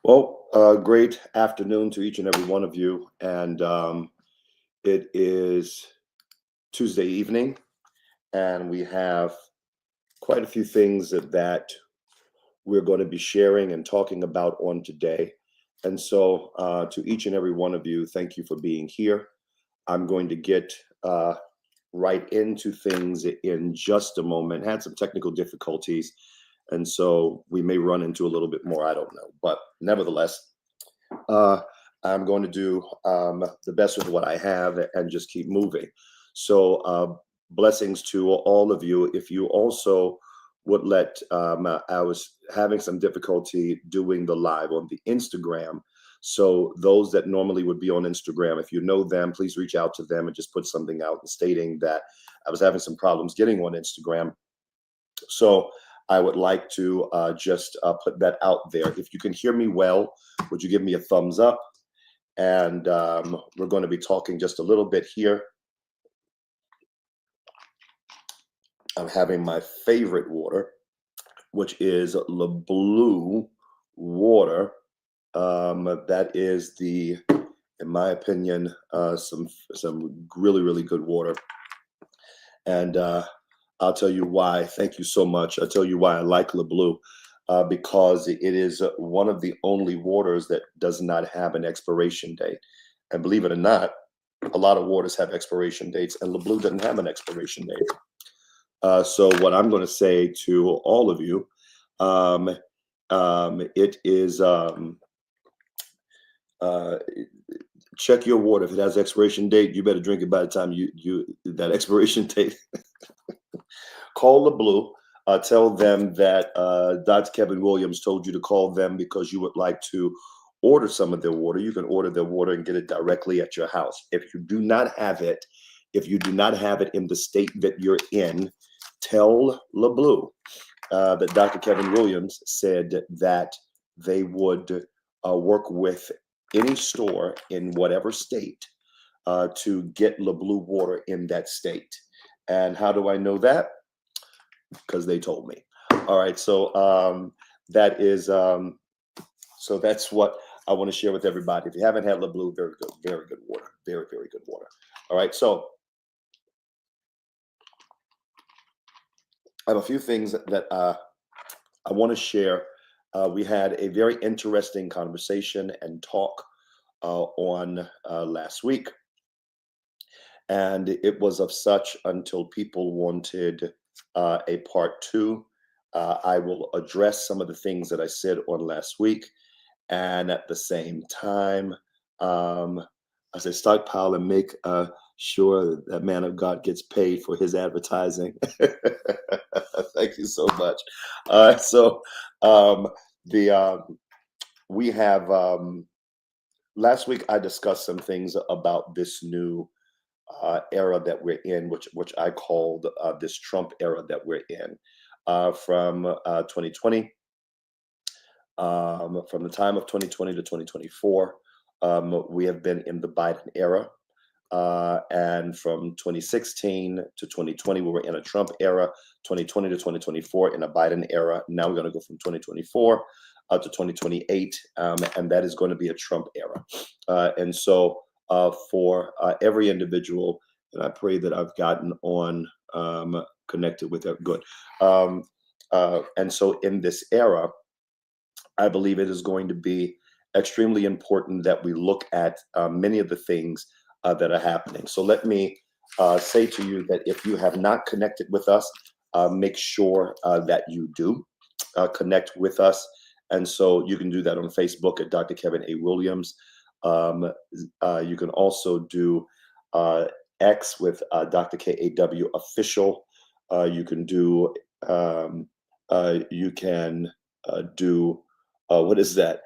Well, great afternoon to each and every one of you. And it is Tuesday evening, and we have quite a few things that we're going to be sharing and talking about on today. And so, to each and every one of you, thank you for being here. I'm going to get right into things in just a moment. Had some technical difficulties, and so we may run into a little bit more. I don't know. But nevertheless, uh, I'm going to do the best with what I have and just keep moving. So, blessings to all of you. If you also would I was having some difficulty doing the live on the Instagram. So, those that normally would be on Instagram, if you know them, please reach out to them and just put something out and stating that I was having some problems getting on Instagram. So, I would like to just put that out there. If you can hear me well, would you give me a thumbs up? And we're going to be talking just a little bit here. I'm having my favorite water, which is Le Blue water. That is in my opinion, some really good water. And I'll tell you why. Thank you so much. I'll tell you why I like Le Blue. Because it is one of the only waters that does not have an expiration date. And believe it or not, a lot of waters have expiration dates, and Le Blue doesn't have an expiration date. So what I'm going to say to all of you, it is uh, check your water. If it has expiration date, you better drink it by the time you that expiration date. Call Le Blue. Tell them that Dr. Kevin Williams told you to call them because you would like to order some of their water. You can order their water and get it directly at your house. If you do not have it, in the state that you're in, tell Le Blue that Dr. Kevin Williams said that they would work with any store in whatever state to get Le Blue water in that state. And how do I know that? Because they told me. All right, so so that's what I want to share with everybody. If you haven't had Le Blue, very good water, very good water. All right, so I have a few things that I want to share. We had a very interesting conversation and talk on last week, and it was of such until people wanted a part two. I will address some of the things that I said on last week, and at the same time, I say stockpile and make sure that man of God gets paid for his advertising. Thank you so much. So the we have last week I discussed some things about this new era that we're in, which I called this Trump era that we're in from 2020, from the time of 2020 to 2024. We have been in the Biden era. And from 2016 to 2020, we were in a Trump era, 2020 to 2024 in a Biden era. Now we're going to go from 2024 to 2028, and that is going to be a Trump era. And so for every individual, and I pray that I've gotten on connected with that. Good. And so in this era, I believe it is going to be extremely important that we look at many of the things that are happening. So let me say to you that if you have not connected with us, make sure that you do connect with us. And so you can do that on Facebook at Dr. Kevin A. Williams. You can also do X with Dr. KAW official. You can do what is that?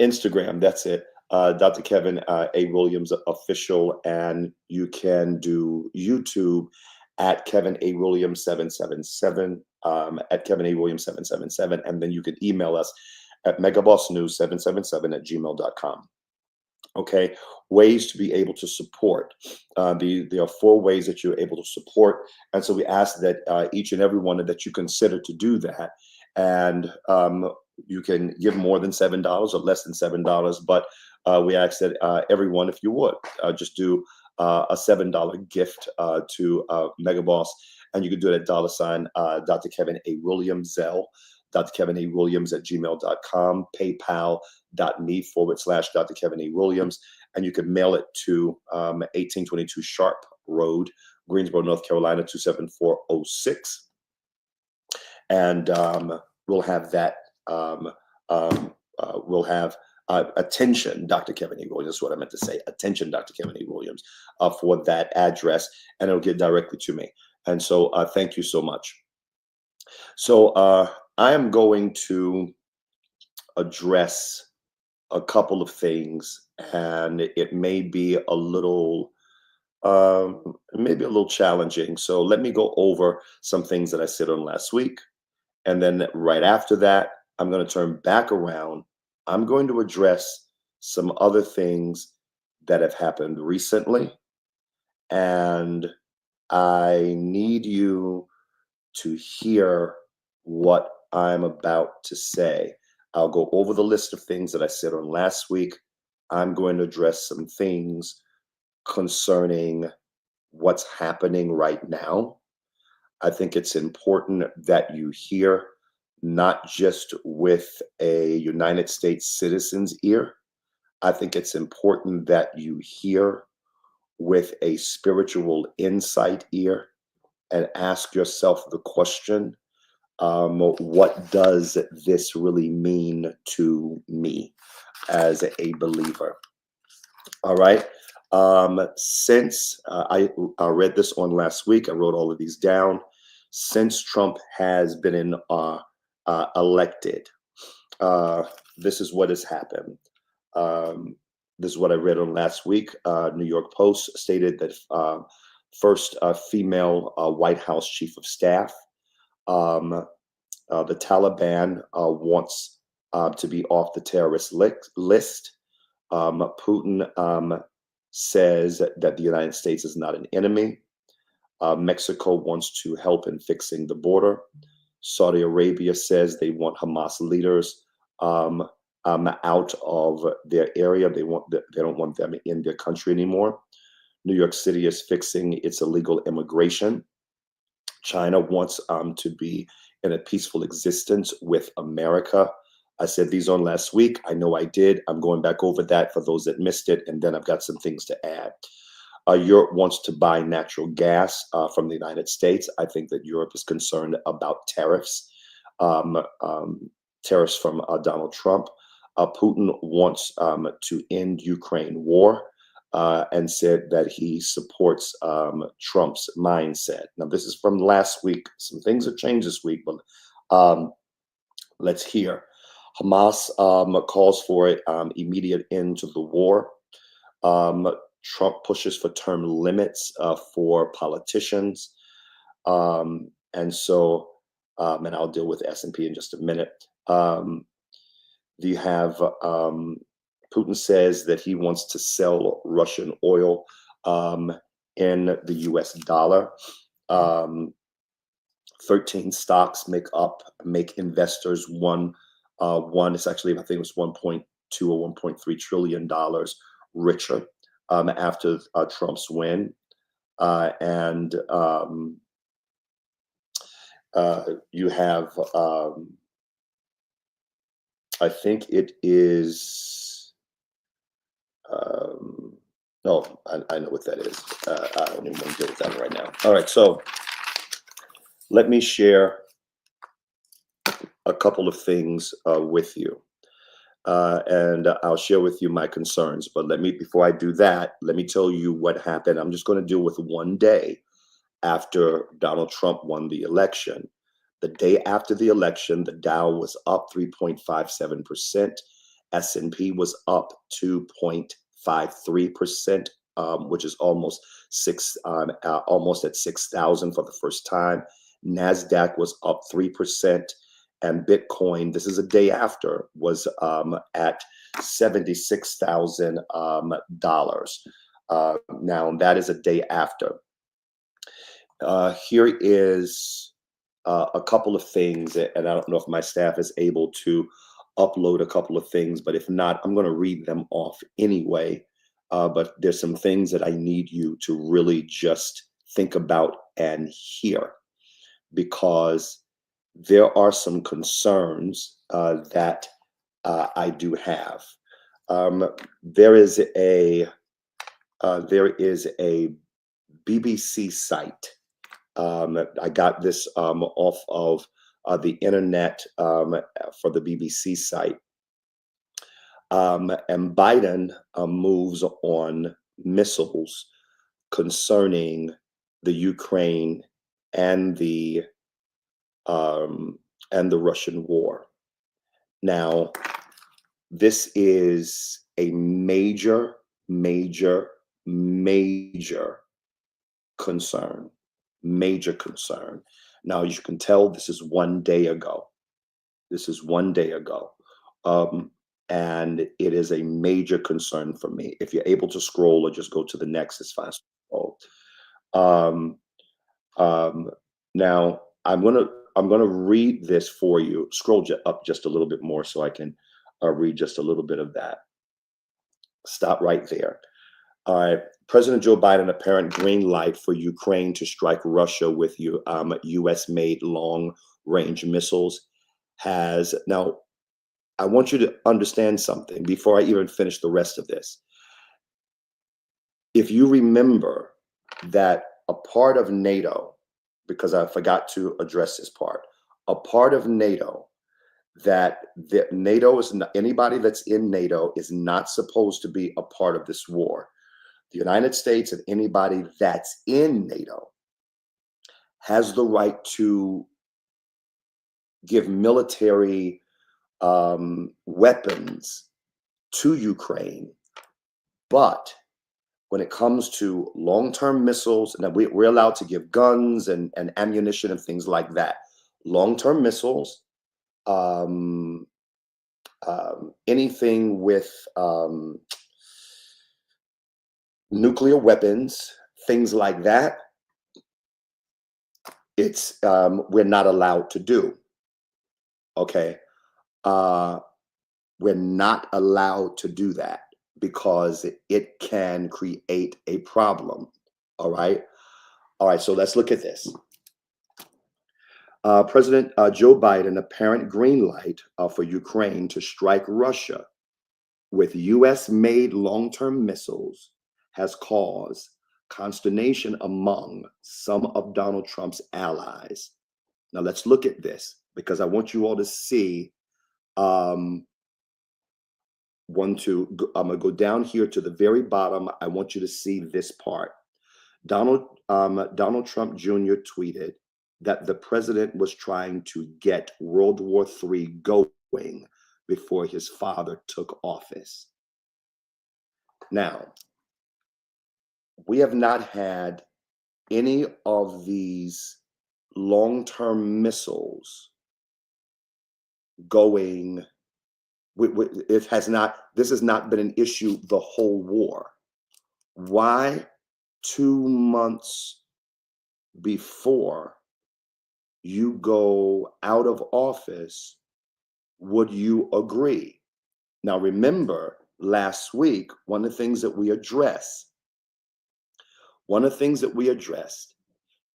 Instagram. That's it. Dr. Kevin A. Williams official, and you can do YouTube at Kevin A. Williams 777 at Kevin A. Williams 777, and then you can email us at megabossnews777 at gmail.com. Okay, ways to be able to support. There are 4 ways that you're able to support, and so we ask that each and every one that you consider to do that. And You can give more than $7 or less than $7, but we ask that everyone, if you would, just do a $7 gift to Megaboss, and you can do it at $ Dr. Kevin A. Williams, Zelle, Dr. Kevin A. Williams at gmail.com, paypal.me/Dr. Kevin A. Williams, and you can mail it to 1822 Sharp Road, Greensboro, North Carolina, 27406. And we'll have that. We'll have attention, Dr. Kevin A. Williams. That's what I meant to say. Attention, Dr. Kevin A. Williams, for that address, and it'll get directly to me. And so, thank you so much. So, I am going to address a couple of things, and it may be a little. Maybe a little challenging. So let me go over some things that I said on last week. And then right after that, I'm going to turn back around. I'm going to address some other things that have happened recently. And I need you to hear what I'm about to say. I'll go over the list of things that I said on last week. I'm going to address some things concerning what's happening right now. I think it's important that you hear, not just with a United States citizen's ear. I think it's important that you hear with a spiritual insight ear and ask yourself the question, what does this really mean to me as a believer? All right. Since I read this on last week, I wrote all of these down. Since Trump has been elected, this is what has happened. This is what I read on last week. New York Post stated that first female White House chief of staff. The Taliban wants to be off the terrorist list. Putin says that the United States is not an enemy. Mexico wants to help in fixing the border. Saudi Arabia says they want Hamas leaders out of their area. They don't want them in their country anymore. New York City is fixing its illegal immigration. China wants to be in a peaceful existence with America. I said these on last week. I know I did. I'm going back over that for those that missed it, and then I've got some things to add. Europe wants to buy natural gas from the United States. I think that Europe is concerned about tariffs, tariffs from Donald Trump. Putin wants to end Ukraine war and said that he supports Trump's mindset. Now, this is from last week. Some things have changed this week, but let's hear. Hamas calls for an immediate end to the war. Trump pushes for term limits for politicians. And so, and I'll deal with S&P in just a minute. You have Putin says that he wants to sell Russian oil in the US dollar. 13 stocks make investors it's actually, I think it was 1.2 or 1.3 trillion dollars richer after Trump's win. And you have, I think it is, no, I know what that is. I don't even want to deal with that right now. All right, so let me share a couple of things with you. And I'll share with you my concerns. But before I do that, let me tell you what happened. I'm just going to deal with one day after Donald Trump won the election. The day after the election, the Dow was up 3.57%. S&P was up 2.53%, which is almost at 6,000 for the first time. NASDAQ was up 3%. And Bitcoin, this is a day after, was at $76,000. Now, that is a day after. Here is a couple of things, and I don't know if my staff is able to upload a couple of things, but if not, I'm going to read them off anyway. But there's some things that I need you to really just think about and hear, because there are some concerns that I do have. Um, there is a BBC site. I got this off of the internet for the BBC site. And Biden moves on missiles concerning the Ukraine and the Russian war. Now, this is a major, major, major concern. Major concern. Now, as you can tell, this is 1 day ago. This is 1 day ago. And it is a major concern for me. If you're able to scroll or just go to the next, it's fine. Scroll. Now, I'm gonna read this for you. Scroll up just a little bit more so I can read just a little bit of that. Stop right there. All right. President Joe Biden, apparent green light for Ukraine to strike Russia with U.S.-made long-range missiles has. Now, I want you to understand something before I even finish the rest of this. If you remember that a part of NATO, because I forgot to address this part, a part of NATO that NATO is not, anybody that's in NATO is not supposed to be a part of this war. The United States and anybody that's in NATO has the right to give military weapons to Ukraine. But when it comes to long-term missiles, and we're allowed to give guns and ammunition and things like that. Long-term missiles, anything with nuclear weapons, things like that, it's we're not allowed to do. Okay, we're not allowed to do that because it can create a problem. All right, so let's look at this. President Joe Biden, apparent green light for Ukraine to strike Russia with U.S.-made long-term missiles has caused consternation among some of Donald Trump's allies. Now let's look at this, because I want you all to see. I'm going to go down here to the very bottom. I want you to see this part. Donald Trump Jr. tweeted that the president was trying to get World War III going before his father took office. Now, we have not had any of these long-term missiles going. It has not. This has not been an issue the whole war. Why 2 months before you go out of office would you agree? Now, remember last week, one of the things that we addressed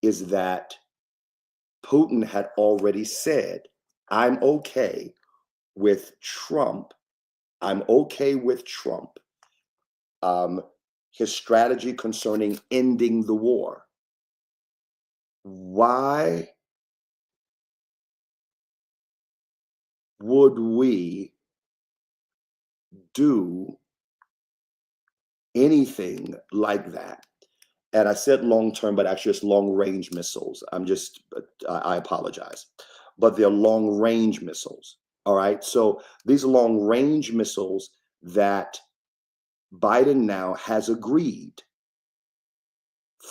is that Putin had already said, I'm okay with Trump. His strategy concerning ending the war. Why would we do anything like that? And I said long term, but actually it's long range missiles. I apologize, but they're long range missiles. All right. So these long range missiles that Biden now has agreed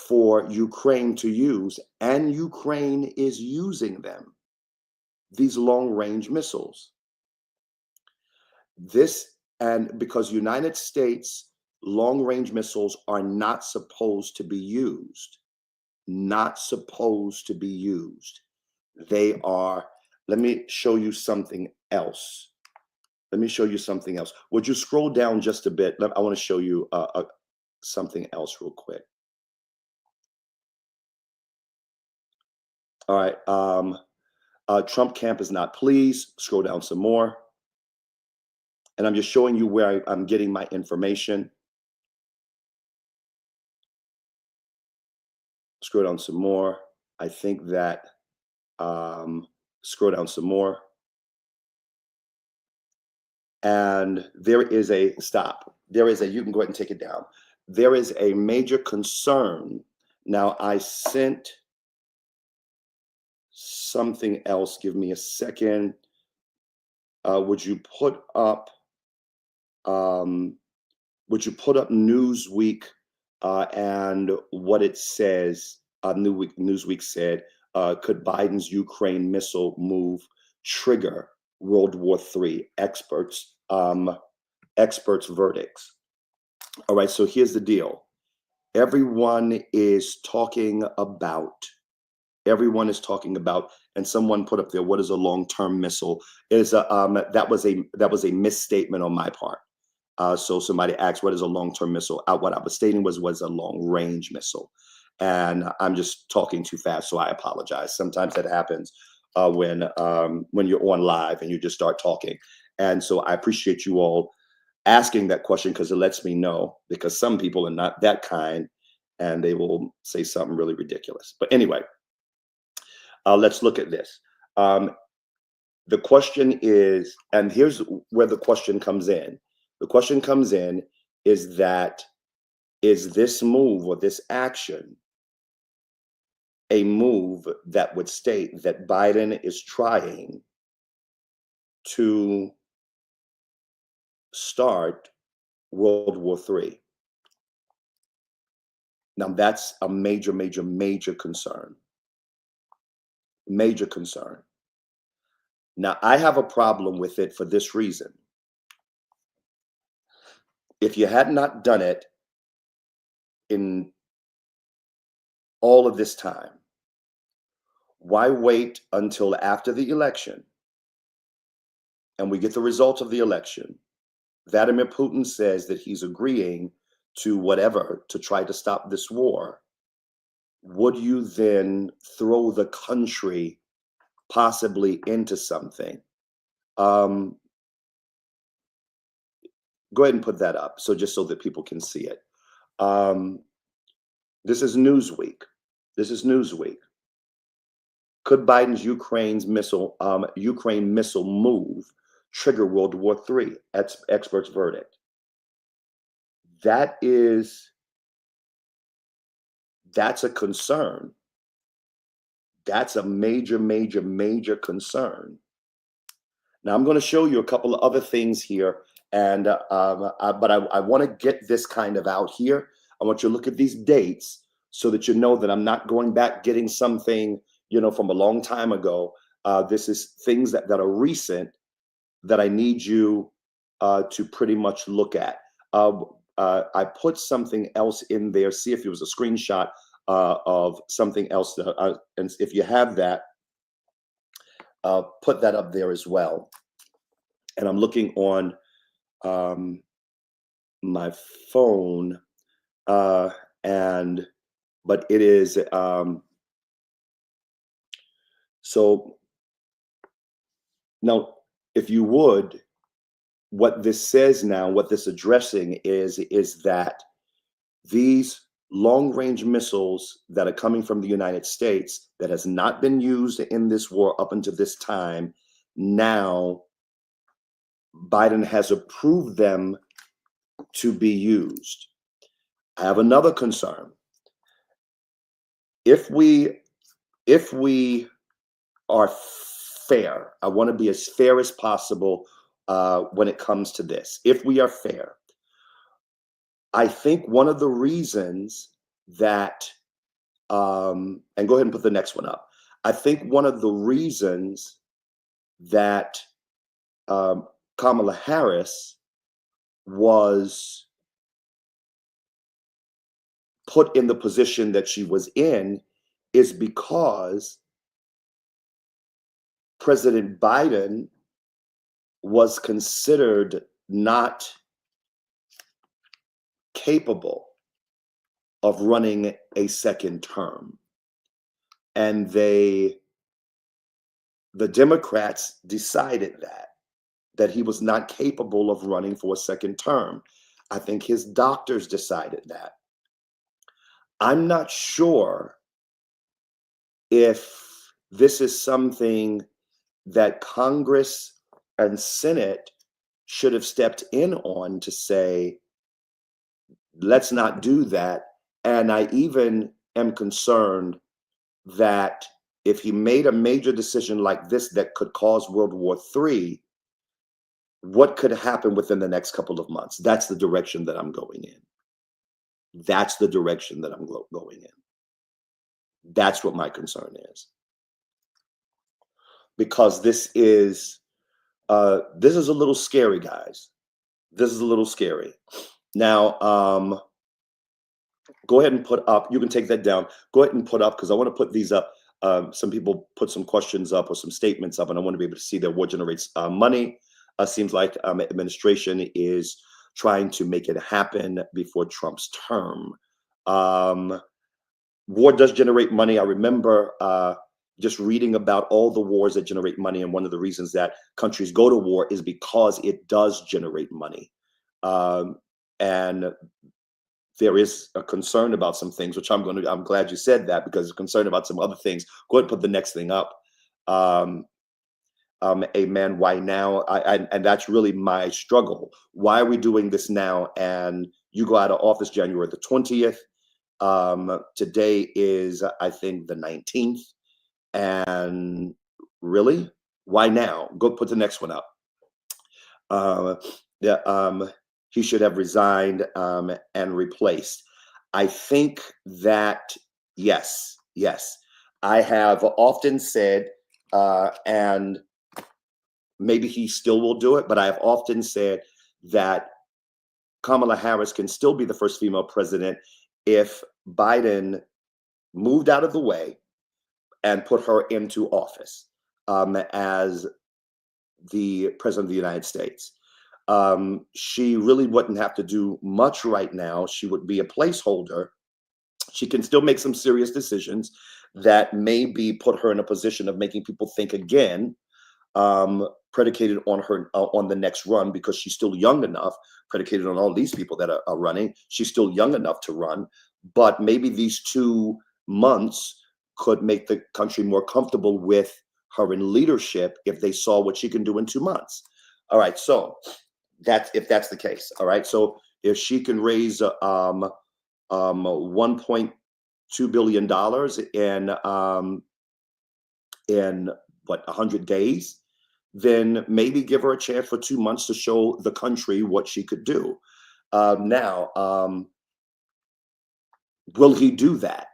for Ukraine to use, and Ukraine is using them, these long range missiles. And because United States long range missiles are not supposed to be used, They are, let me show you something else. Let me show you something else. Would you scroll down just a bit? I want to show you something else real quick. All right. Trump camp is not pleased. Scroll down some more. And I'm just showing you where I'm getting my information. Scroll down some more. I think that, scroll down some more. And there is a, stop. There is a, you can go ahead and take it down. There is a major concern. Now, I sent something else. Give me a second. Would you put up Newsweek and what it says? Newsweek said, could Biden's Ukraine missile move trigger World War III? Experts' verdicts. All right, so here's the deal. Everyone is talking about, and someone put up there, what is a long-term missile? That was a misstatement on my part. So somebody asked, what is a long-term missile? What I was stating was a long-range missile. And I'm just talking too fast, so I apologize. Sometimes that happens when you're on live and you just start talking. And so I appreciate you all asking that question, because it lets me know, because some people are not that kind and they will say something really ridiculous. But anyway, let's look at this. The question is, and here's where the question comes in. The question comes in is that, is this move or this action a move that would state that Biden is trying to start World War III? Now, that's a major, major, major concern. Major concern. Now, I have a problem with it for this reason. If you had not done it in all of this time, why wait until after the election and we get the results of the election? Vladimir Putin says that he's agreeing to whatever to try to stop this war. Would you then throw the country possibly into something? Go ahead and put that up, so just so that people can see it. This is Newsweek. Could Biden's Ukraine missile move trigger World War III? Experts' verdict. That's a concern. That's a major, major, major concern. Now, I'm going to show you a couple of other things here, and but I want to get this kind of out here. I want you to look at these dates so that you know that I'm not going back getting something, from a long time ago. This is things that are recent that I need you to pretty much look at. I put something else in there. See if it was a screenshot of something else. And if you have that, put that up there as well. And I'm looking on my phone, but it is so now, if you would, what this says now, what this addressing is that these long-range missiles that are coming from the United States that has not been used in this war up until this time, now Biden has approved them to be used. I have another concern. If we are fair, I want to be as fair as possible when it comes to this. If we are fair, I think one of the reasons that, and go ahead and put the next one up. I think one of the reasons that Kamala Harris was put in the position that she was in is because President Biden was considered not capable of running a second term. And the Democrats decided that he was not capable of running for a second term. I think his doctors decided that. I'm not sure if this is something that Congress and Senate should have stepped in on to say, let's not do that. And I even am concerned that if he made a major decision like this that could cause World War III, what could happen within the next couple of months? That's the direction that I'm going in. That's the direction that I'm going in. That's what my concern is. Because this is a little scary, guys. This is a little scary. Now, go ahead and put up, you can take that down. Go ahead and put up, because I want to put these up. Some people put some questions up or some statements up, and I want to be able to see that war generates money. Seems like administration is trying to make it happen before Trump's term. War does generate money. I remember just reading about all the wars that generate money, and one of the reasons that countries go to war is because it does generate money. And there is a concern about some things, which I'm glad you said that, because I'm concerned about some other things. Go ahead and put the next thing up. Amen. Why now? And that's really my struggle. Why are we doing this now? And you go out of office January the 20th. Today is, I think, the 19th. And really, why now? Go put the next one up. He should have resigned and replaced. I think that, yes. I have often said, and maybe he still will do it, but I have often said that Kamala Harris can still be the first female president if Biden moved out of the way and put her into office as the president of the United States. She really wouldn't have to do much right now. She would be a placeholder. She can still make some serious decisions that maybe put her in a position of making people think again, predicated on her on the next run, because she's still young enough, predicated on all these people that are running. She's still young enough to run, but maybe these 2 months could make the country more comfortable with her in leadership if they saw what she can do in 2 months. All right, so if that's the case. All right, so if she can raise $1.2 billion in what, 100 days, then maybe give her a chance for 2 months to show the country what she could do. Now, will he do that?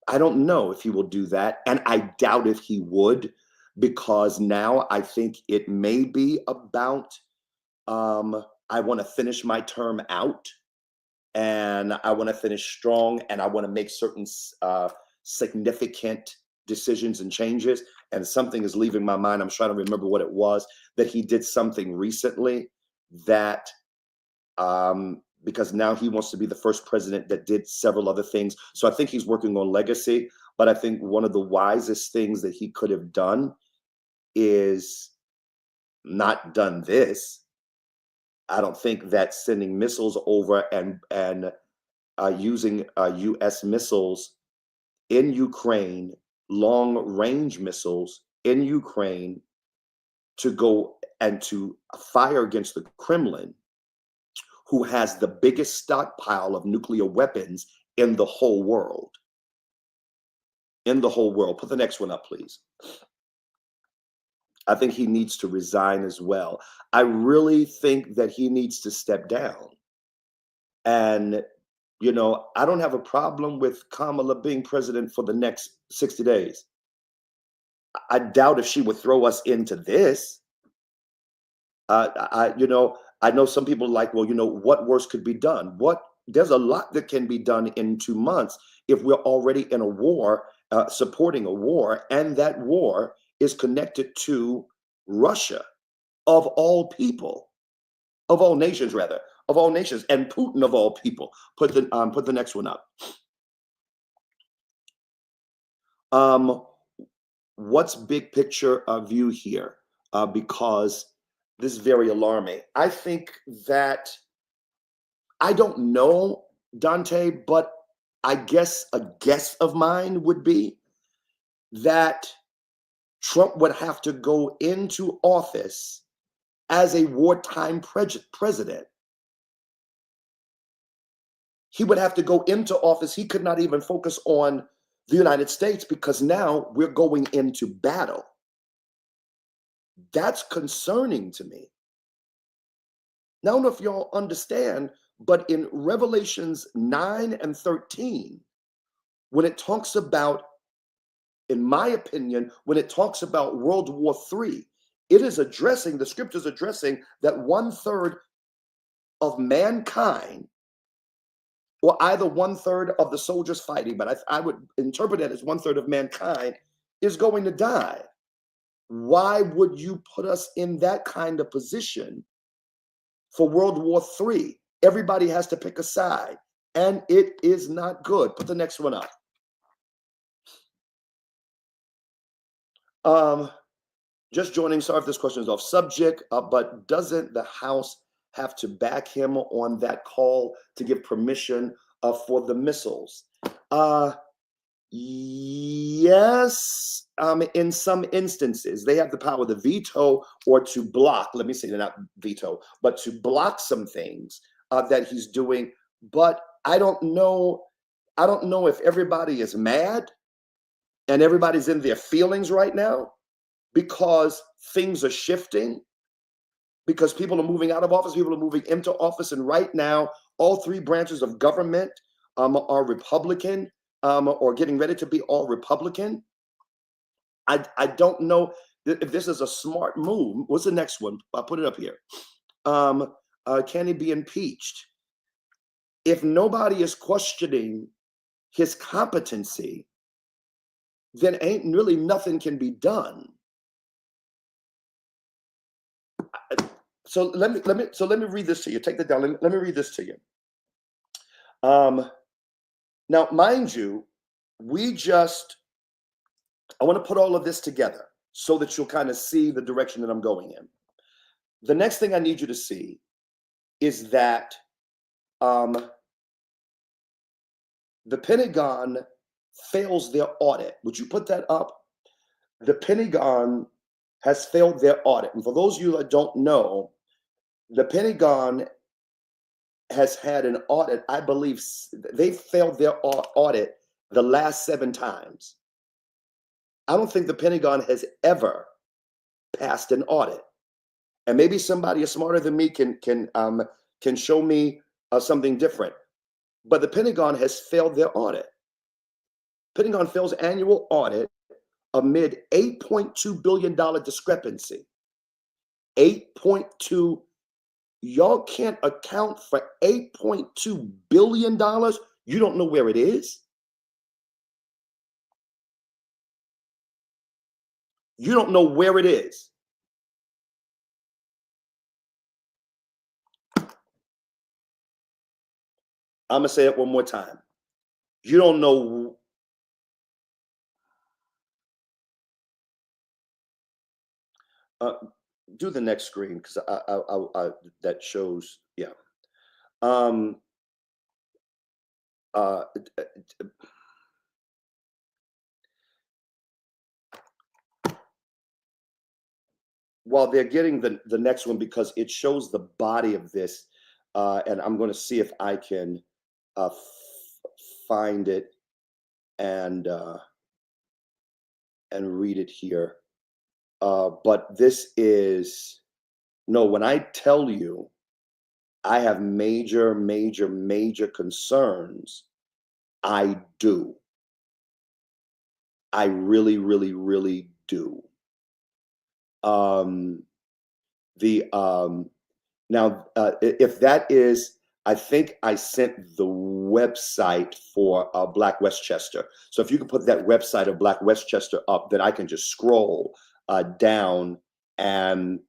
I don't know if he will do that, and I doubt if he would, because now I think it may be about I want to finish my term out, and I want to finish strong, and I want to make certain significant decisions and changes. And something is leaving my mind. I'm trying to remember what it was, that he did something recently that because now he wants to be the first president that did several other things. So I think he's working on legacy. But I think one of the wisest things that he could have done is not done this. I don't think that sending missiles over and using U.S. missiles in Ukraine, long-range missiles in Ukraine, to go and to fire against the Kremlin, who has the biggest stockpile of nuclear weapons in the whole world. In the whole world. Put the next one up, please. I think he needs to resign as well. I really think that he needs to step down. And, you know, I don't have a problem with Kamala being president for the next 60 days. I doubt if she would throw us into this. I know some people are like, well, you know, what worse could be done? There's a lot that can be done in 2 months if we're already in a war, supporting a war, and that war is connected to Russia, of all people, of all nations, rather, of all nations, and Putin of all people. Put the next one up. What's big picture view here? Because this is very alarming. I think that, I don't know, Dante, but I guess a guess of mine would be that Trump would have to go into office as a wartime president. He would have to go into office. He could not even focus on the United States because now we're going into battle. That's concerning to me. Now, I don't know if y'all understand, but in Revelations 9 and 13, when it talks about, in my opinion, when it talks about World War III, it is addressing, the scriptures addressing that 1/3 of mankind, or either 1/3 of the soldiers fighting, but I would interpret that as 1/3 of mankind is going to die. Why would you put us in that kind of position for World War III? Everybody has to pick a side, and it is not good. Put the next one up. Just joining, sorry if this question is off subject, but doesn't the House have to back him on that call to give permission for the missiles? Yes, in some instances, they have the power to veto or to block, let me say not veto, but to block some things that he's doing. But I don't know if everybody is mad and everybody's in their feelings right now because things are shifting, because people are moving out of office, people are moving into office, and right now, all three branches of government are Republican, or getting ready to be all Republican. I don't know if this is a smart move. What's the next one? I'll put it up here. Can he be impeached? If nobody is questioning his competency, then ain't really nothing can be done. So let me read this to you. Take that down. Let me read this to you. Now, mind you, I want to put all of this together so that you'll kind of see the direction that I'm going in. The next thing I need you to see is that the Pentagon fails their audit. Would you put that up? The Pentagon has failed their audit. And for those of you that don't know, the Pentagon has had an audit. I believe they've failed their audit the last 7 times. I don't think the Pentagon has ever passed an audit. And maybe somebody smarter than me can show me something different. But the Pentagon has failed their audit. Pentagon fails annual audit amid $8.2 billion discrepancy. 8.2, y'all can't account for $8.2 billion. You don't know where it is. You don't know where it is. I'm going to say it one more time. You don't know. Do the next screen because I that shows, yeah. While they're getting the next one, because it shows the body of this, and I'm going to see if I can find it and read it here. But this is, no, when I tell you I have major, major, major concerns, I do. I really, really, really do. Now, if that is, I think I sent the website for Black Westchester. So if you can put that website of Black Westchester up, then I can just scroll down and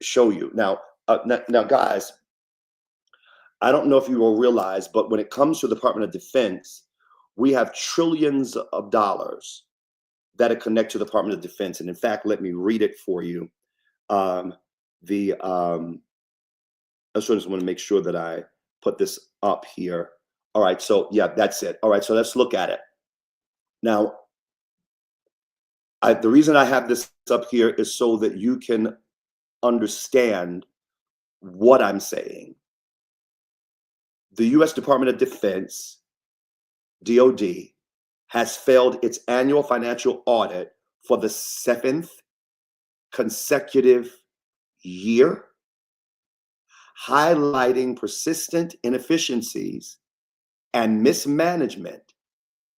show you. Now, guys, I don't know if you will realize, but when it comes to the Department of Defense, we have trillions of dollars that are connected to the Department of Defense. And in fact, let me read it for you. I just want to make sure that I put this up here. All right, so yeah, that's it. All right, so let's look at it. Now, the reason I have this up here is so that you can understand what I'm saying. The U.S. Department of Defense, DOD, has failed its annual financial audit for the 7th consecutive year, highlighting persistent inefficiencies and mismanagement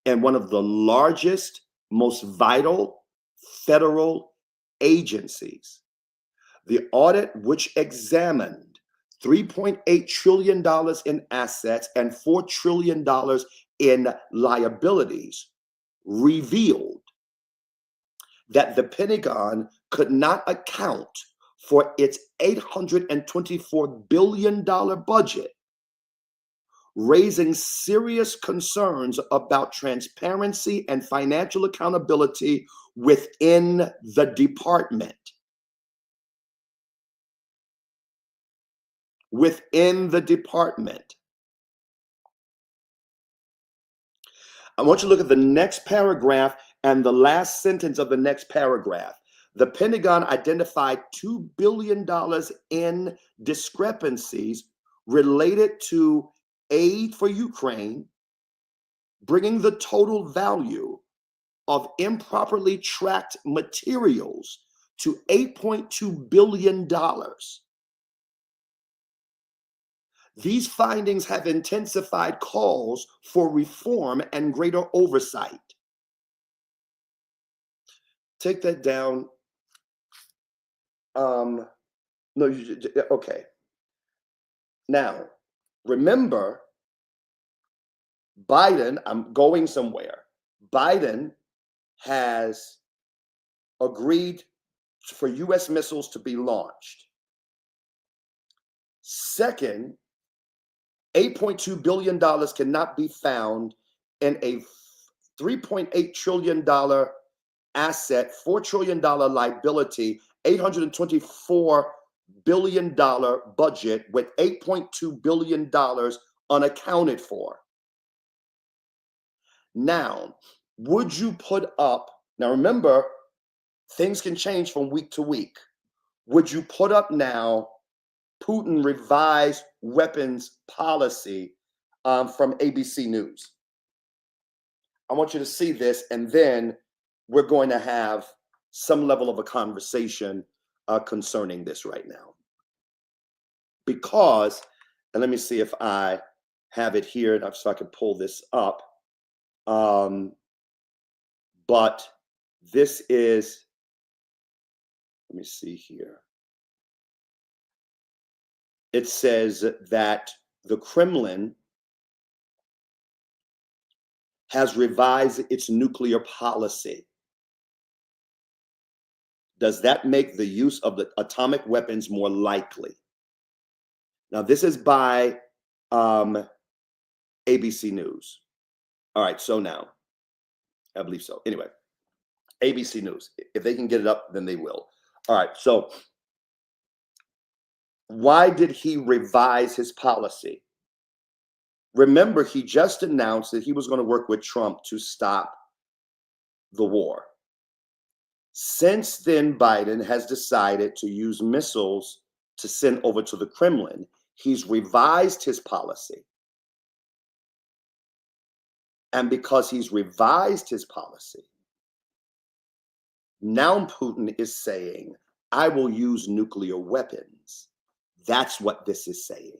in one of the largest, most vital federal agencies. The audit, which examined $3.8 trillion in assets and $4 trillion in liabilities, revealed that the Pentagon could not account for its $824 billion budget, raising serious concerns about transparency and financial accountability within the department. Within the department. I want you to look at the next paragraph and the last sentence of the next paragraph. The Pentagon identified $2 billion in discrepancies related to aid for Ukraine, bringing the total value of improperly tracked materials to $8.2 billion. These findings have intensified calls for reform and greater oversight. Take that down. Okay. Now, remember, Biden, I'm going somewhere. Biden has agreed for U.S. missiles to be launched. Second, $8.2 billion cannot be found in a $3.8 trillion asset, $4 trillion liability, $824 billion budget with $8.2 billion unaccounted for. Now, would you put up, now remember, things can change from week to week. Would you put up now Putin revised weapons policy from ABC News? I want you to see this, and then we're going to have some level of a conversation concerning this right now. Because, and let me see if I have it here so I can pull this up. But this is, let me see here. It says that the Kremlin has revised its nuclear policy. Does that make the use of the atomic weapons more likely? Now, this is by ABC News. All right, so now, I believe so. Anyway, ABC News. If they can get it up, then they will. All right, so why did he revise his policy? Remember, he just announced that he was going to work with Trump to stop the war. Since then, Biden has decided to use missiles to send over to the Kremlin. He's revised his policy. And because he's revised his policy, now Putin is saying, I will use nuclear weapons. That's what this is saying.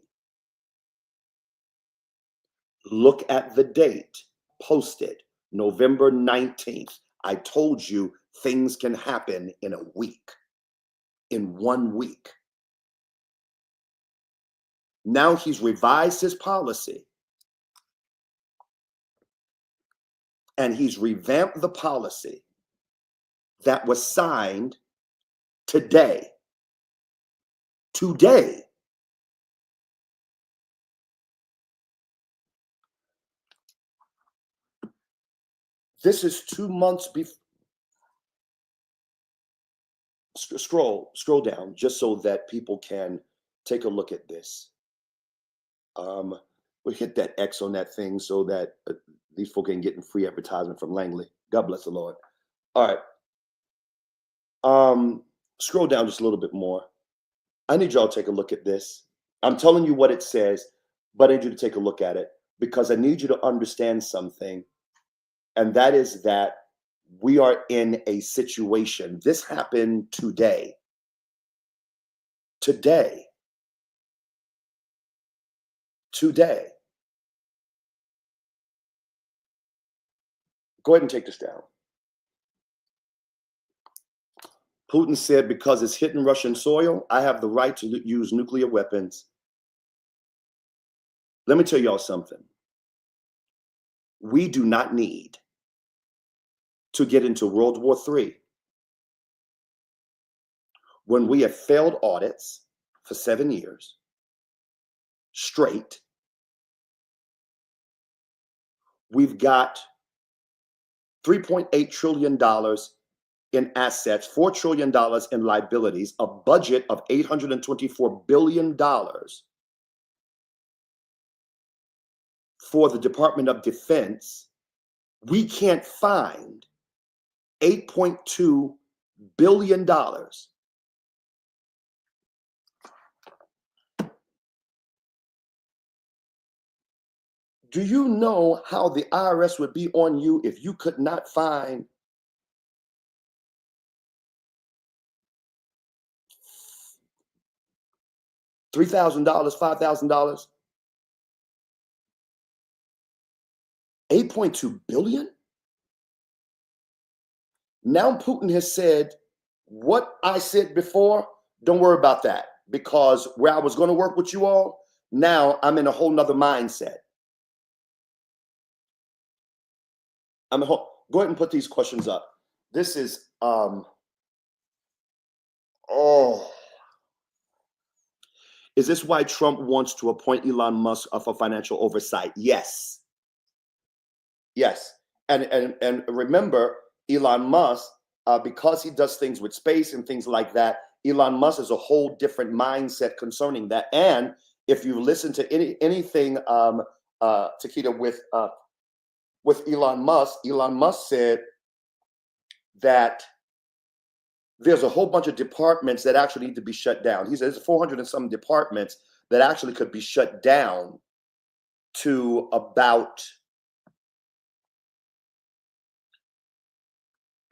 Look at the date posted, November 19th. I told you things can happen in a week, in 1 week. Now he's revised his policy, and he's revamped the policy that was signed today. Today. This is 2 months before. Scroll down just so that people can take a look at this. We'll hit that X on that thing so that these folk ain't getting free advertisement from Langley. God bless the Lord. All right. Scroll down just a little bit more. I need y'all to take a look at this. I'm telling you what it says, but I need you to take a look at it because I need you to understand something. And that is that we are in a situation. This happened today. Today. Go ahead and take this down. Putin said, because it's hitting Russian soil, I have the right to use nuclear weapons. Let me tell y'all something. We do not need to get into World War III when we have failed audits for 7 years straight. We've got $3.8 trillion in assets, $4 trillion in liabilities, a budget of $824 billion for the Department of Defense. We can't find $8.2 billion. Do you know how the IRS would be on you if you could not find $3,000, $5,000? 8.2 billion? Now Putin has said, what I said before, don't worry about that, because where I was going to work with you all, now I'm in a whole nother mindset. Go ahead and put these questions up. This is, is this why Trump wants to appoint Elon Musk for financial oversight? Yes. Yes. And remember, Elon Musk, because he does things with space and things like that, Elon Musk is a whole different mindset concerning that. And if you listen to anything, Takeda, with Elon Musk said that there's a whole bunch of departments that actually need to be shut down. He says there's 400 and some departments that actually could be shut down to about,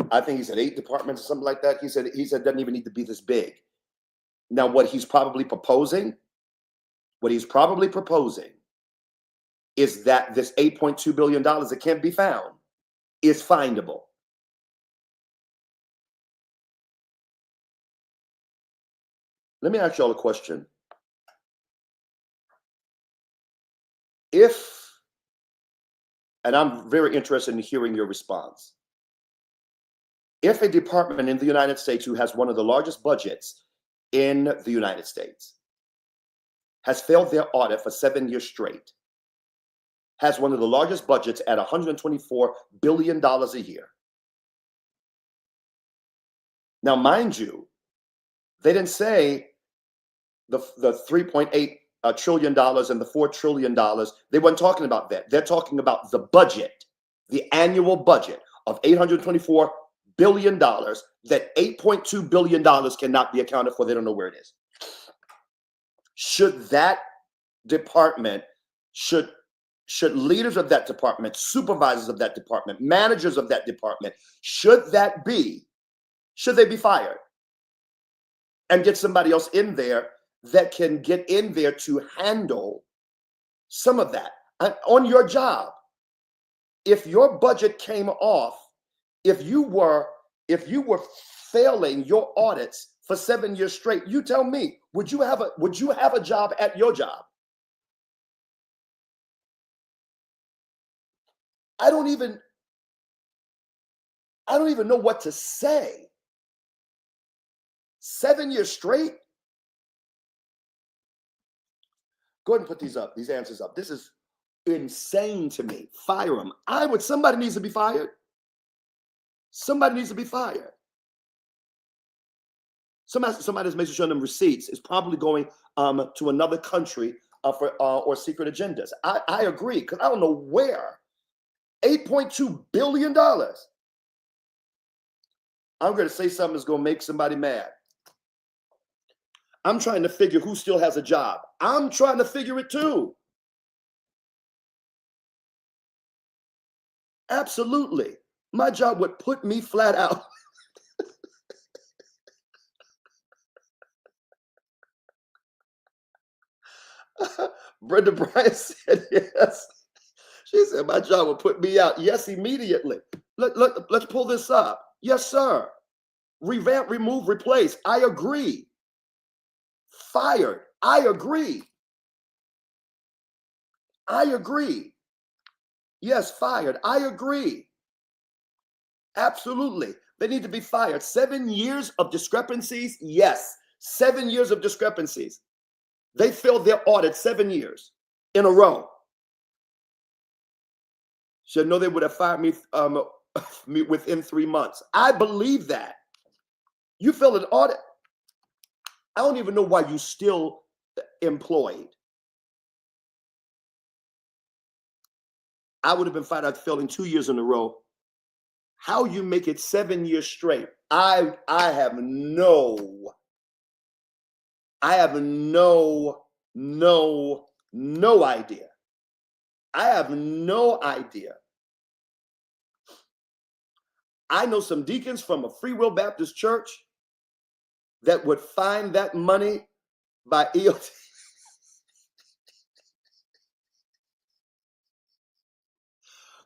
I think he said 8 departments or something like that. He said it doesn't even need to be this big. Now, what he's probably proposing is that this $8.2 billion that can't be found is findable. Let me ask y'all a question. And I'm very interested in hearing your response. If a department in the United States who has one of the largest budgets in the United States has failed their audit for 7 years straight, has one of the largest budgets at $124 billion a year. Now, mind you, they didn't say the $3.8 trillion and the $4 trillion. They weren't talking about that. They're talking about the budget, the annual budget of $824 billion, that $8.2 billion cannot be accounted for. They don't know where it is. Should that department, should leaders of that department, supervisors of that department, managers of that department, should they be fired and get somebody else in there that can get in there to handle some of that on your job? If your budget came off, if you were failing your audits for 7 years straight, you tell me, would you have a job at your job? I don't even know what to say. 7 years straight? Go ahead and put these answers up. This is insane to me. Fire them. Somebody needs to be fired. Somebody needs to be fired. Somebody's making sure them receipts is probably going to another country or secret agendas. I agree, because I don't know where. $8.2 billion. I'm going to say something that's going to make somebody mad. I'm trying to figure who still has a job. I'm trying to figure it too. Absolutely. My job would put me flat out. Brenda Bryant said yes. She said, my job would put me out. Yes, immediately. Let's pull this up. Yes, sir. Revamp, remove, replace. I agree. Fired. I agree. I agree. Yes, fired. I agree. Absolutely. They need to be fired. 7 years of discrepancies? Yes. 7 years of discrepancies. They failed their audit 7 years in a row. Should know they would have fired me, me within 3 months. I believe that. You failed an audit. I don't even know why you still employed. I would have been fired after failing 2 years in a row. How you make it 7 years straight? I have no idea. I have no idea. I know some deacons from a Free Will Baptist church that would find that money by EOT.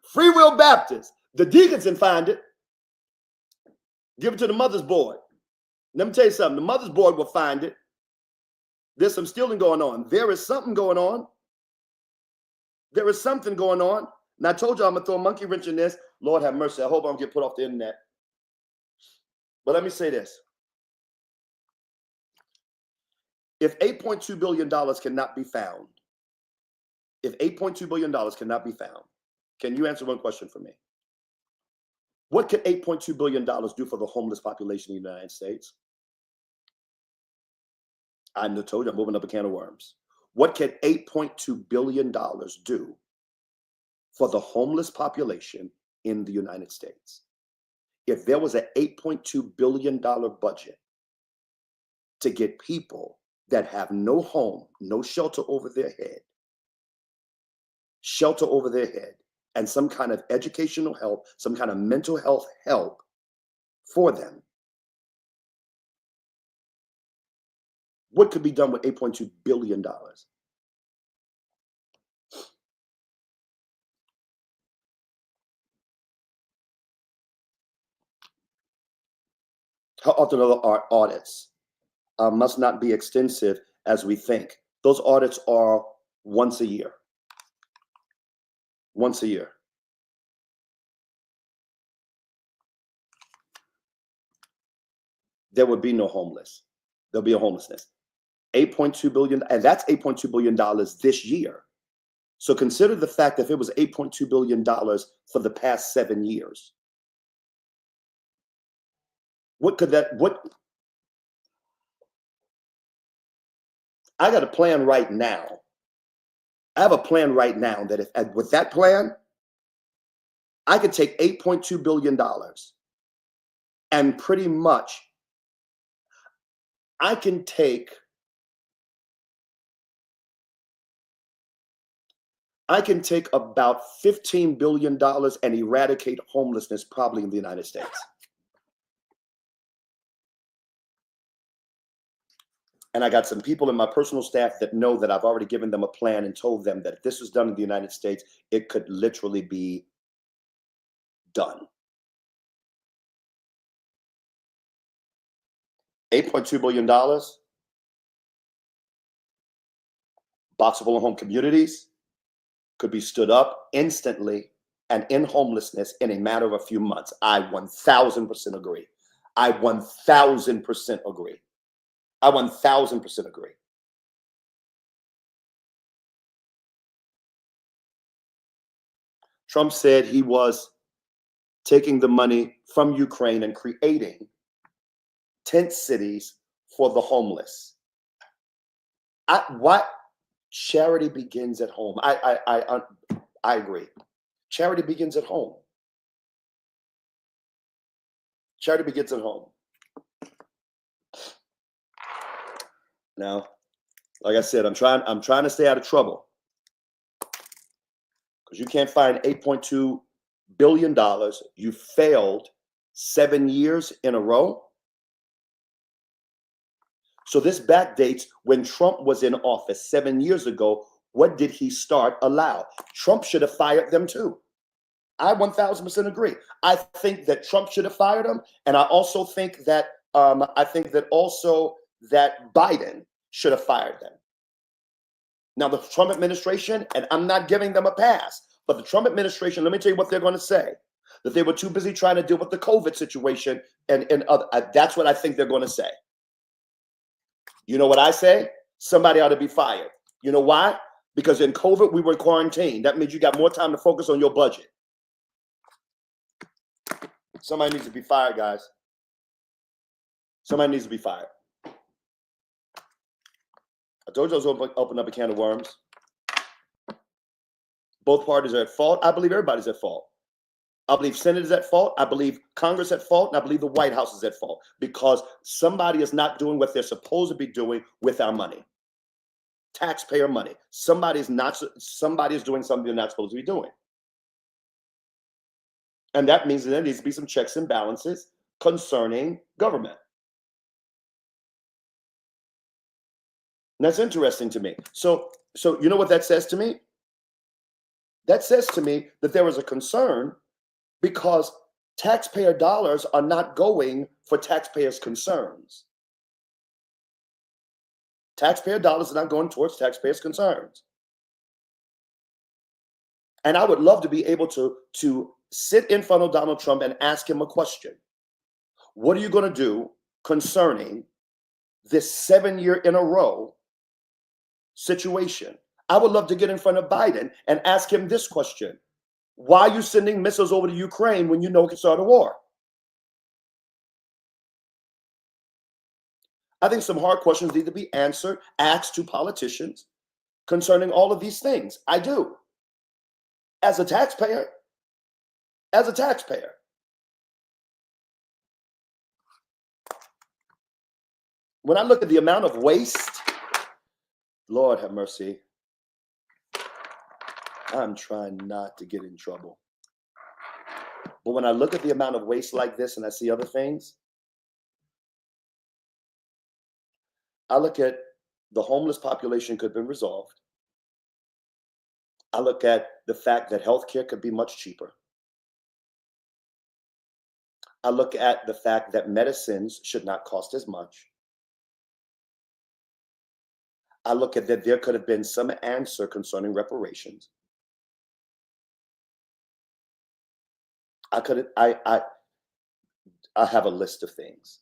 Free Will Baptist. The deacons can find it. Give it to the mother's board. Let me tell you something. The mother's board will find it. There's some stealing going on. There is something going on. There is something going on. And I told you I'm going to throw a monkey wrench in this. Lord have mercy. I hope I don't get put off the internet. But let me say this. If $8.2 billion cannot be found, can you answer one question for me? What could $8.2 billion do for the homeless population in the United States? I told you I'm moving up a can of worms. What can $8.2 billion do for the homeless population in the United States? If there was an $8.2 billion budget to get people that have no home, no shelter over their head, and some kind of educational help, some kind of mental health help for them, what could be done with $8.2 billion? How often are audits? Must not be extensive as we think. Those audits are once a year. Once a year. There would be no homeless. There'll be a homelessness. 8.2 billion, and that's $8.2 billion this year. So consider the fact that if it was $8.2 billion for the past 7 years, what I got a plan right now. I have a plan right now that with that plan, I could take $8.2 billion and pretty much I can take about $15 billion and eradicate homelessness probably in the United States. And I got some people in my personal staff that know that I've already given them a plan and told them that if this was done in the United States, it could literally be done. $8.2 billion, boxable home communities could be stood up instantly and in homelessness in a matter of a few months. I 1000% agree. I 1000% agree. I 1000% agree. Trump said he was taking the money from Ukraine and creating tent cities for the homeless. What charity begins at home. I agree. Charity begins at home. Charity begins at home. Now, like I said, I'm trying to stay out of trouble, because you can't find $8.2 billion. You failed 7 years in a row. So this backdates when Trump was in office 7 years ago. What did he allow? Trump should have fired them too. I 1000% agree. I think that Trump should have fired them, and I also think that that Biden should have fired them. Now the Trump administration, and I'm not giving them a pass, but the Trump administration, let me tell you what they're going to say: that they were too busy trying to deal with the COVID situation, and other. That's what I think they're going to say. You know what I say? Somebody ought to be fired. You know why? Because in COVID we were quarantined. That means you got more time to focus on your budget. Somebody needs to be fired, guys. Somebody needs to be fired. I told you I was open up a can of worms. Both parties are at fault. I believe everybody's at fault. I believe Senate is at fault. I believe Congress at fault. And I believe the White House is at fault, because somebody is not doing what they're supposed to be doing with our money. Taxpayer money. Somebody is doing something they're not supposed to be doing. And that means that there needs to be some checks and balances concerning government. And that's interesting to me. So you know what that says to me? That says to me that there is a concern, because taxpayer dollars are not going for taxpayers' concerns. Taxpayer dollars are not going towards taxpayers' concerns. And I would love to be able to sit in front of Donald Trump and ask him a question. What are you going to do concerning this 7 year in a row situation? I would love to get in front of Biden and ask him this question: why are you sending missiles over to Ukraine when you know it can start a war? I think some hard questions need to be asked to politicians concerning all of these things. I do. As a taxpayer. When I look at the amount of waste, Lord have mercy, I'm trying not to get in trouble. But when I look at the amount of waste like this and I see other things, I look at the homeless population could have been resolved. I look at the fact that healthcare could be much cheaper. I look at the fact that medicines should not cost as much. I look at that there could have been some answer concerning reparations. I have a list of things.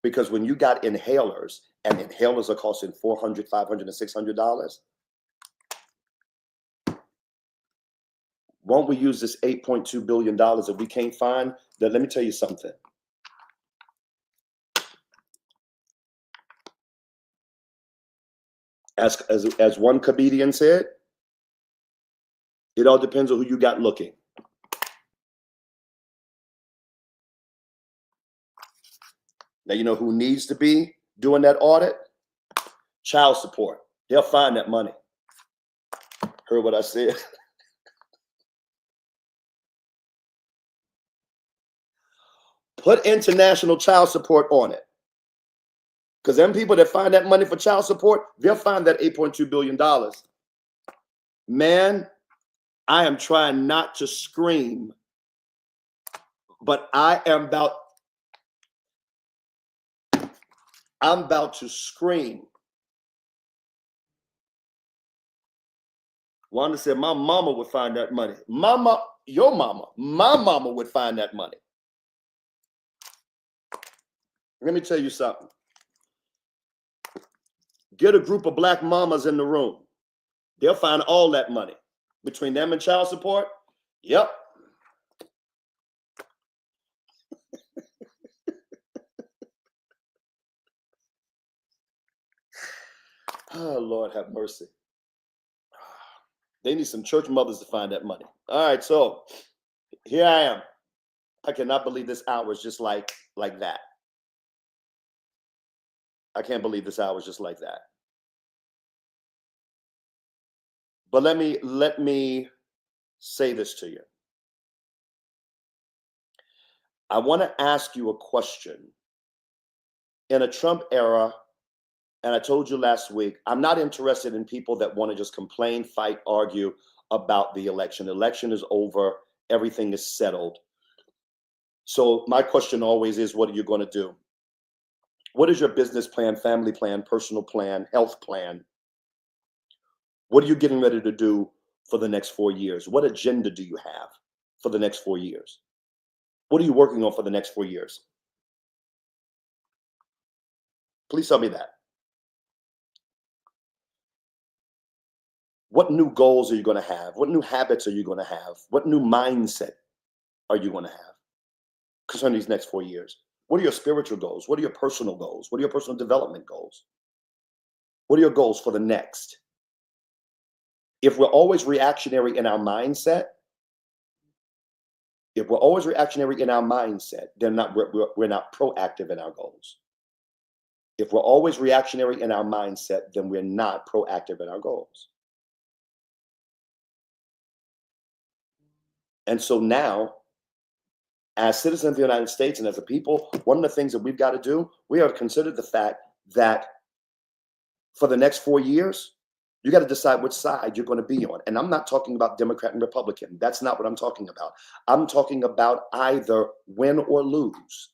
Because when you got inhalers, and inhalers are costing $400, $500, and $600, won't we use this $8.2 billion if we can't find that? Let me tell you something. As one comedian said, it all depends on who you got looking. Now, you know who needs to be doing that audit? Child support. They'll find that money. Heard what I said? Put international child support on it. Because them people that find that money for child support, they'll find that $8.2 billion. Man, I am trying not to scream, but I'm about to scream. Wanda said, my mama would find that money. Mama, your mama, my mama would find that money. Let me tell you something. Get a group of black mamas in the room. They'll find all that money. Between them and child support, yep. Oh, Lord have mercy. They need some church mothers to find that money. All right, so here I am. I cannot believe this hour is just like that. I can't believe this hour is just like that. But let me say this to you. I want to ask you a question. In a Trump era, and I told you last week, I'm not interested in people that want to just complain, fight, argue about the election. The election is over. Everything is settled. So my question always is, what are you going to do? What is your business plan, family plan, personal plan, health plan? What are you getting ready to do for the next 4 years? What agenda do you have for the next 4 years? What are you working on for the next 4 years? Please tell me that. What new goals are you going to have? What new habits are you going to have? What new mindset are you going to have concerning these next 4 years? What are your spiritual goals? What are your personal goals? What are your personal development goals? What are your goals for the next? If we're always reactionary in our mindset, then we're not proactive in our goals. If we're always reactionary in our mindset, then we're not proactive in our goals. And so now, as citizens of the United States and as a people, one of the things that we've got to do, we have to consider the fact that for the next 4 years, you got to decide which side you're going to be on. And I'm not talking about Democrat and Republican. That's not what I'm talking about. I'm talking about either win or lose,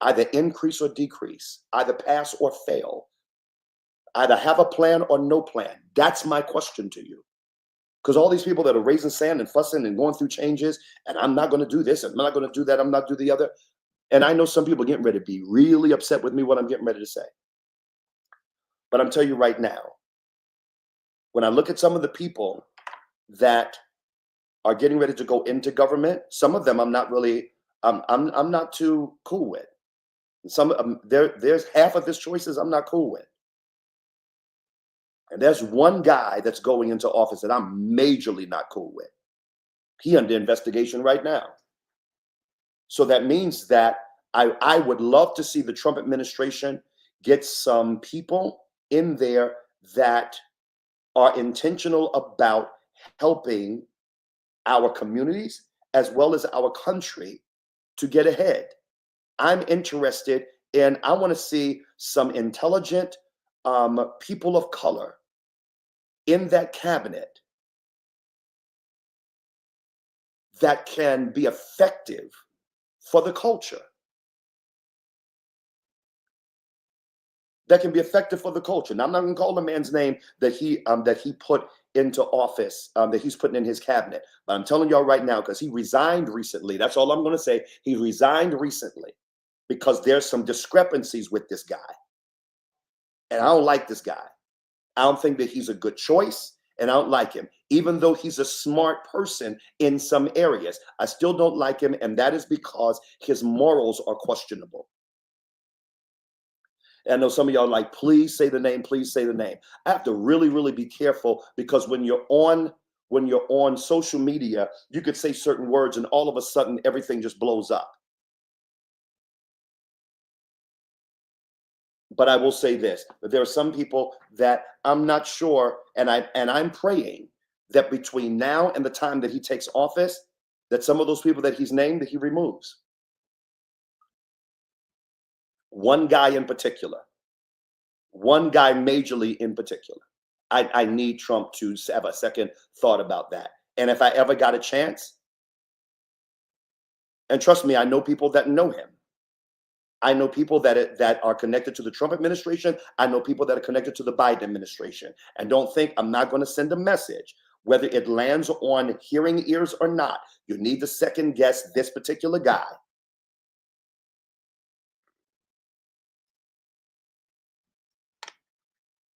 either increase or decrease, either pass or fail, either have a plan or no plan. That's my question to you. Because all these people that are raising sand and fussing and going through changes, and I'm not going to do this, and I'm not going to do that, I'm not do the other. And I know some people are getting ready to be really upset with me what I'm getting ready to say. But I'm telling you right now, when I look at some of the people that are getting ready to go into government, some of them I'm not really, I'm not too cool with. And there's half of his choices I'm not cool with. And there's one guy that's going into office that I'm majorly not cool with. He under investigation right now. So that means that I would love to see the Trump administration get some people in there that are intentional about helping our communities as well as our country to get ahead. I'm interested in, I want to see some intelligent people of color in that cabinet that can be effective for the culture. That can be effective for the culture. Now, I'm not going to call the man's name that he put into office, that he's putting in his cabinet. But I'm telling y'all right now, because he resigned recently. That's all I'm going to say. He resigned recently because there's some discrepancies with this guy. And I don't like this guy. I don't think that he's a good choice, and I don't like him. Even though he's a smart person in some areas, I still don't like him, and that is because his morals are questionable. And I know some of y'all are like, please say the name, please say the name. I have to really, really be careful, because when you're on social media, you could say certain words and all of a sudden everything just blows up. But I will say this, that there are some people that I'm not sure, and I'm praying that between now and the time that he takes office, that some of those people that he's named, that he removes. One guy in particular, one guy majorly in particular. I need Trump to have a second thought about that. And if I ever got a chance, and trust me, I know people that know him. I know people that are connected to the Trump administration. I know people that are connected to the Biden administration. And don't think I'm not going to send a message, whether it lands on hearing ears or not. You need to second guess this particular guy.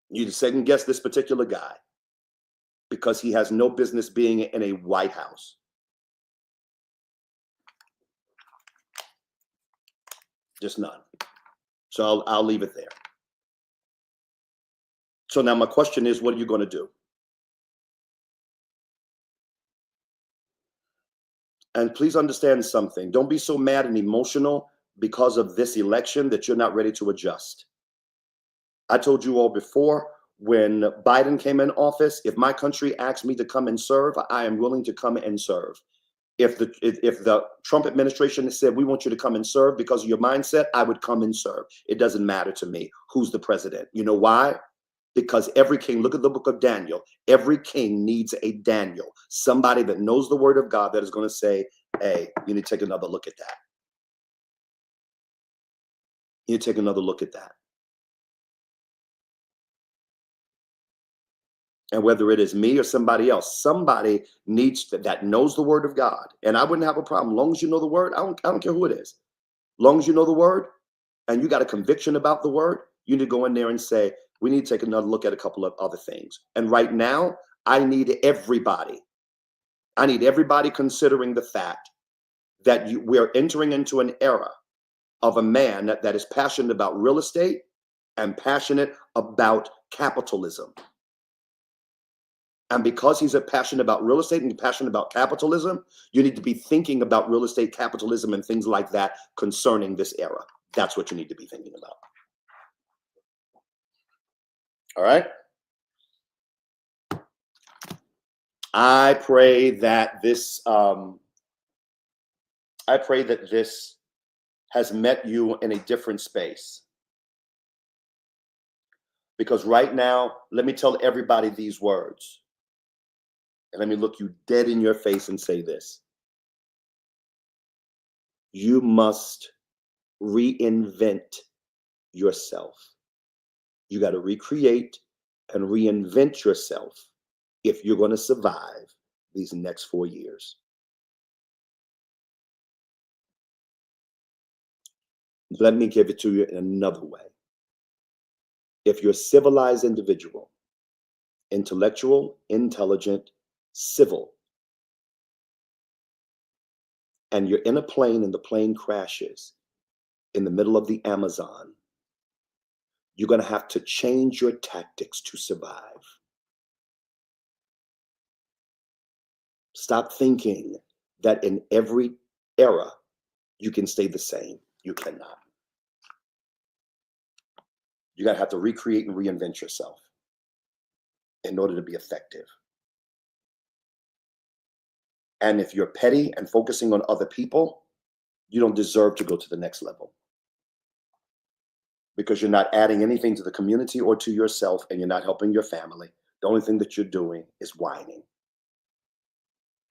You need to second guess this particular guy because he has no business being in a White House. Just none. So I'll leave it there. So now my question is, what are you going to do? And please understand something. Don't be so mad and emotional because of this election that you're not ready to adjust. I told you all before, when Biden came in office, if my country asked me to come and serve, I am willing to come and serve. If the Trump administration said, we want you to come and serve because of your mindset, I would come and serve. It doesn't matter to me who's the president. You know why? Because every king, look at the book of Daniel, every king needs a Daniel, somebody that knows the word of God that is going to say, hey, you need to take another look at that. You need to take another look at that. And whether it is me or somebody else, somebody needs that knows the word of God. And I wouldn't have a problem. As long as you know the word, I don't care who it is. As long as you know the word and you got a conviction about the word, you need to go in there and say, we need to take another look at a couple of other things. And right now, I need everybody. I need everybody considering the fact that we're entering into an era of a man that is passionate about real estate and passionate about capitalism. And because he's passionate about real estate and passionate about capitalism, you need to be thinking about real estate, capitalism, and things like that concerning this era. That's what you need to be thinking about. All right. I pray that this has met you in a different space. Because right now, let me tell everybody these words. And let me look you dead in your face and say this. You must reinvent yourself. You got to recreate and reinvent yourself if you're going to survive these next 4 years. Let me give it to you in another way. If you're a civilized individual, intellectual, intelligent, civil, and you're in a plane and the plane crashes in the middle of the Amazon, you're going to have to change your tactics to survive. Stop thinking that in every era you can stay the same. You cannot. You're going to have to recreate and reinvent yourself in order to be effective. And if you're petty and focusing on other people, you don't deserve to go to the next level. Because you're not adding anything to the community or to yourself, and you're not helping your family. The only thing that you're doing is whining.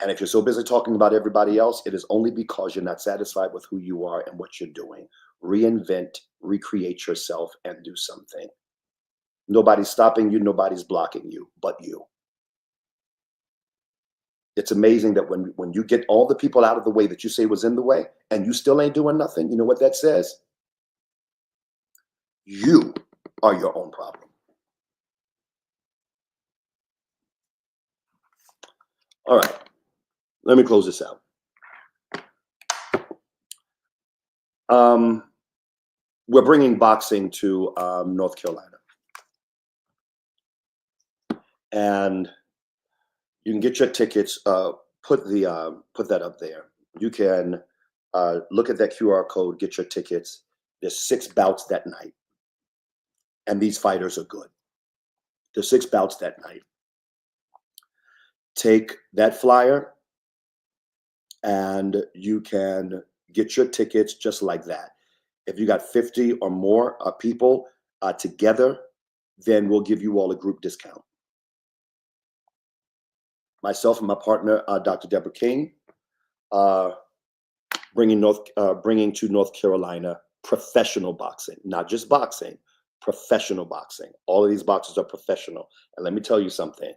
And if you're so busy talking about everybody else, it is only because you're not satisfied with who you are and what you're doing. Reinvent, recreate yourself, and do something. Nobody's stopping you. Nobody's blocking you but you. It's amazing that when you get all the people out of the way that you say was in the way and you still ain't doing nothing, you know what that says? You are your own problem. All right. Let me close this out. We're bringing boxing to North Carolina. And you can get your tickets. Put that up there. You can look at that QR code, get your tickets. There's 6 bouts that night. And these fighters are good. There's 6 bouts that night. Take that flyer and you can get your tickets just like that. If you got 50 or more people together, then we'll give you all a group discount. Myself and my partner, Dr. Deborah King, bringing to North Carolina professional boxing, not just boxing, professional boxing. All of these boxers are professional. And let me tell you something.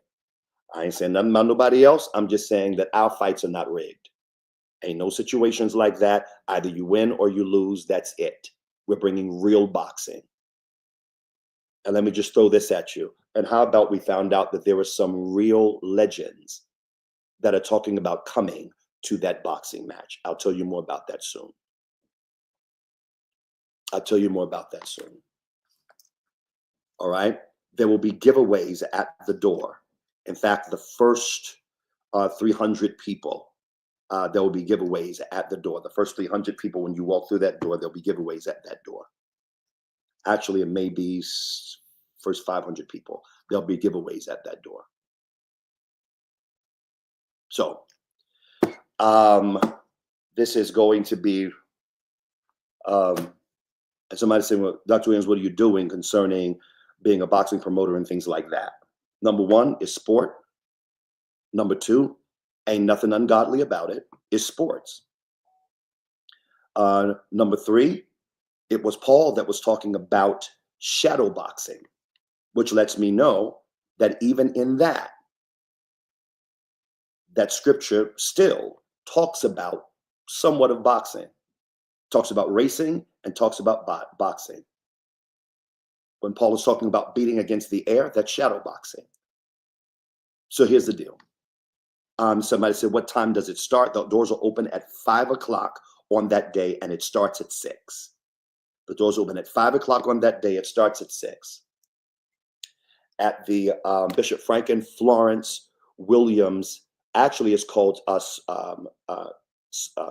I ain't saying nothing about nobody else. I'm just saying that our fights are not rigged. Ain't no situations like that. Either you win or you lose. That's it. We're bringing real boxing. And let me just throw this at you. And how about we found out that there were some real legends that are talking about coming to that boxing match? I'll tell you more about that soon. I'll tell you more about that soon. All right. There will be giveaways at the door. In fact, the first 300 people, there will be giveaways at the door. The first 300 people, when you walk through that door, there'll be giveaways at that door. Actually, it may be first 500 people. There'll be giveaways at that door. So this is going to be, somebody saying, well, Dr. Williams, what are you doing concerning being a boxing promoter and things like that? Number one is sport. Number two, ain't nothing ungodly about it. It's sports. Number three, it was Paul that was talking about shadow boxing, which lets me know that even in that scripture still talks about somewhat of boxing, talks about racing and talks about boxing. When Paul is talking about beating against the air, that's shadow boxing. So here's the deal. Somebody said, what time does it start? The doors are open at 5 o'clock on that day, and it starts at 6. The doors open at 5 o'clock on that day. It starts at 6. At the Bishop Franklin Florence Williams, actually it's called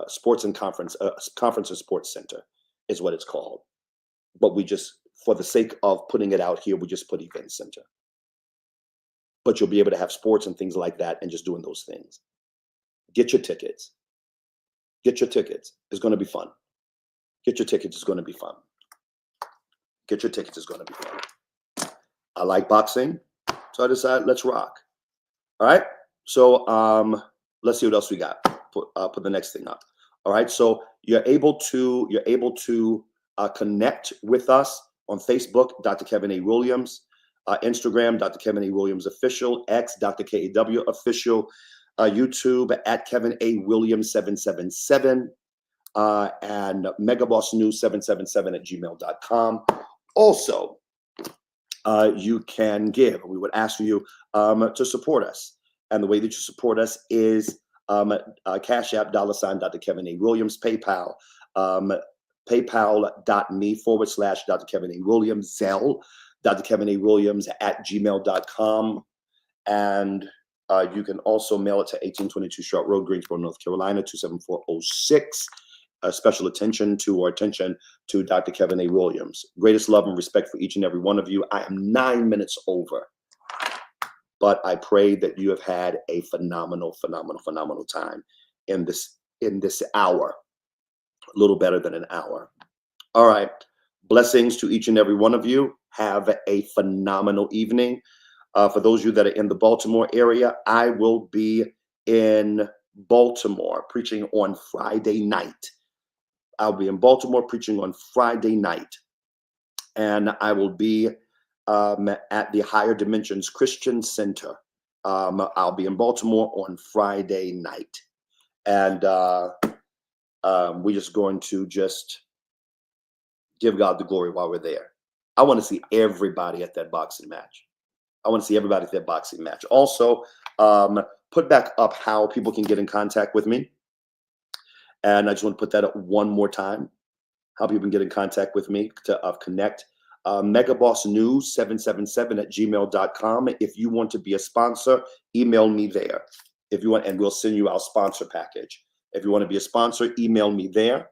Sports and Conference, Conference and Sports Center is what it's called. But we just, for the sake of putting it out here, we just put Event Center. But you'll be able to have sports and things like that and just doing those things. Get your tickets. Get your tickets. It's going to be fun. Get your tickets. It's going to be fun. Get your tickets. It's going to be fun. I like boxing, so I decided let's rock. All right. So let's see what else we got. Put the next thing up. All right. So you're able to connect with us on Facebook, Dr. Kevin A. Williams, Instagram, Dr. Kevin A. Williams Official, X, Dr. KAW Official, YouTube at Kevin A. Williams 777, and Megaboss News 777 at gmail.com. Also, you can give. We would ask for you to support us. And the way that you support us is Cash App, $ Dr. Kevin A. Williams, PayPal, paypal.me/Dr. Kevin A. Williams, Zelle, Dr. Kevin A. Williams at gmail.com. And you can also mail it to 1822 Short Road, Greensboro, North Carolina, 27406. Special attention to Dr. Kevin A. Williams. Greatest love and respect for each and every one of you. I am 9 minutes over, but I pray that you have had a phenomenal time in this hour, a little better than an hour. All right. Blessings to each and every one of you. Have a phenomenal evening. For those of you that are in the Baltimore area, I will be in Baltimore preaching on Friday night. I'll be in Baltimore preaching on Friday night. And I will be at the Higher Dimensions Christian Center. I'll be in Baltimore on Friday night. And we're just going to give God the glory while we're there. I want to see everybody at that boxing match. Also, put back up how people can get in contact with me. And I just want to put that up one more time. How people can get in contact with me to connect. Megaboss News 777 at gmail.com. If you want to be a sponsor, email me there. If you want, and we'll send you our sponsor package. If you want to be a sponsor, email me there,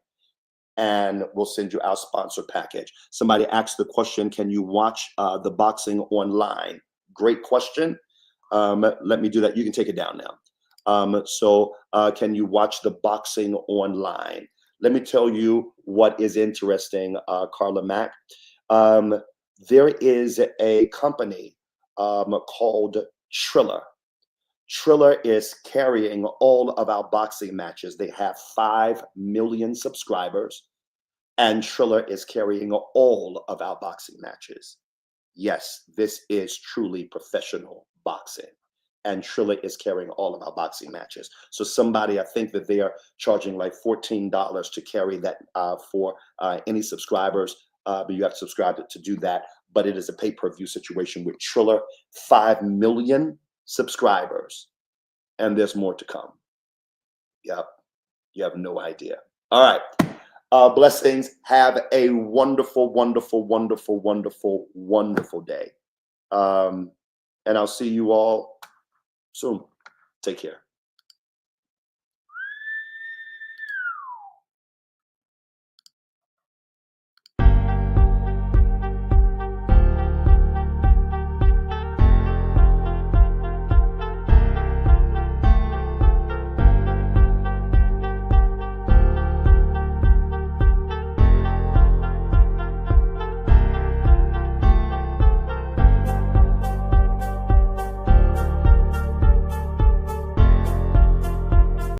and we'll send you our sponsor package. Somebody asked the question, can you watch the boxing online? Great question. Let me do that. You can take it down now. So can you watch the boxing online? Let me tell you what is interesting, Carla Mack. There is a company called Triller. Triller is carrying all of our boxing matches. They have 5 million subscribers, and Triller is carrying all of our boxing matches. Yes, this is truly professional boxing, and Triller is carrying all of our boxing matches. So somebody, I think that they are charging like $14 to carry that for any subscribers, but you have to subscribe to do that. but it is a pay-per-view situation with Triller, 5 million subscribers, and there's more to come. Yep, you have no idea. All right, blessings. Have a wonderful, wonderful, wonderful, wonderful, wonderful day. And I'll see you all soon. Take care.